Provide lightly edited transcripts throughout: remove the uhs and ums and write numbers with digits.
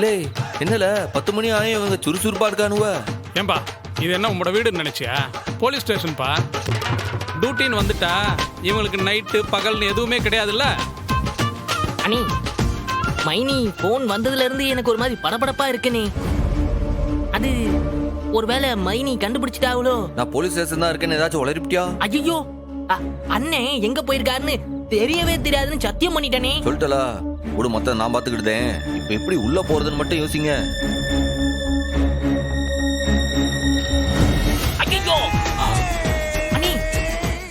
இல்லே என்னல 10 மணி ஆயும் இவங்க சுறுசுறுப்பா இருக்கானுவ. ஏன்பா இது என்ன உங்களோட வீடுன்னு நினைச்சியா? போலீஸ் ஸ்டேஷன்ப்பா. டியூட்டின்னு வந்துட்டா இவங்களுக்கு நைட்டு பகல்னு எதுவுமே கிடையாதுல்ல. அண்ணி மைனி போன் வந்ததுல இருந்து எனக்கு ஒரு மாதிரி படபடப்பா இருக்குனே. அது ஒருவேளை மைனி கண்டுபிடிச்சிட்டாவளோ? நான் போலீஸ் ஸ்டேஷன் தான் இருக்கேன்னு ஏதாச்சும் உளறிப்பிட்டியா? ஐயோ அண்ணே எங்க போயிருக்காருன்னு தெரியவே தெரியாதுன்னு சத்தியம் பண்ணிட்டனே. சொல்லிட்டலா விடு, மொத்தம் நான் பாத்துக்கிட்டேன். இப்ப எப்படி உள்ள போறதுன்னு மட்டும் யோசிங்க. ஐயோ அண்ணி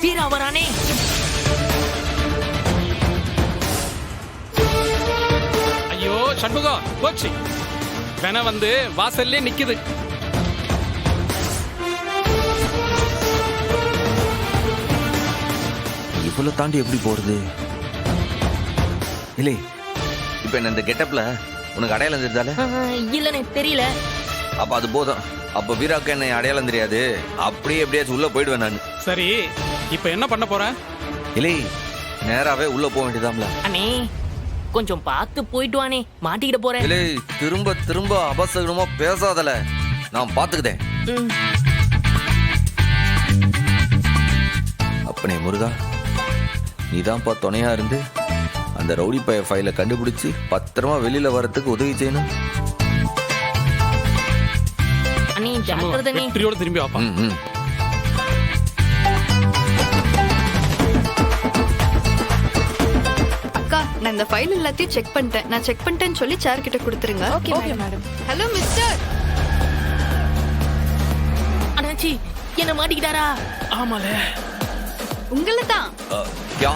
வீரா வரானே. ஐயோ சண்முகம் போச்சு. வேணா வந்து வாசல்லே நிக்குது. இவ்வளவு தாண்டி எப்படி போறது? இல்லை இப்ப என்ன இந்த கெட்டப்ல உனக்கு அடையாளம் தெரிஞ்சாலே? இல்லனே தெரியல. அப்ப அது போதும். அப்ப வீராக்கு என்ன அடையாளம் தெரியாது. அப்படியே எப்படியாச்சும் உள்ள போயிடுவேன் நான். சரி இப்ப என்ன பண்ண போற? இல்லை நேராவே உள்ள போக வேண்டியதாம்ல. அண்ணே கொஞ்சம் பார்த்து போயிட்டு வானே, மாட்டிக்கிட போறேன். இல்லை திரும்ப திரும்ப அபசகனமா பேசாதல, நான் பாத்துக்கிட்டேன். அப்பனே முருகா, நீதான்ப்பா துணையா இருந்து அந்த ரவுடி பைய ஃபைலை கண்டுபிடிச்சு பத்திரமா வெளியில வரத்துக்கு உதவி செய்யணும். அண்ணே ஜாக்கிரதை நீ. வெற்றியோட திரும்பி வாப்பா. அக்கா நான் இந்த ஃபைல் எல்லாத்தையும் செக் பண்ணிட்டேன். நான் செக் பண்ணிட்டேன்னு சொல்லி சேர் கிட்ட கொடுத்துருங்க. Okay madam. Hello mister. அண்ணாச்சி என்ன மாட்டிக்கிட்டாரா? ஆமால உங்களை தான். யா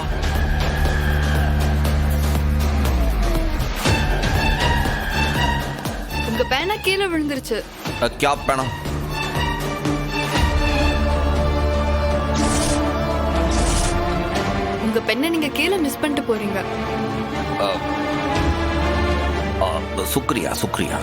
உங்க பேனா கீழே விழுந்துருச்சு. क्या पैना? உங்க பெண்ணை நீங்க கீழே மிஸ் பண்ணிட்டு போறீங்க. शुक्रिया शुक्रिया.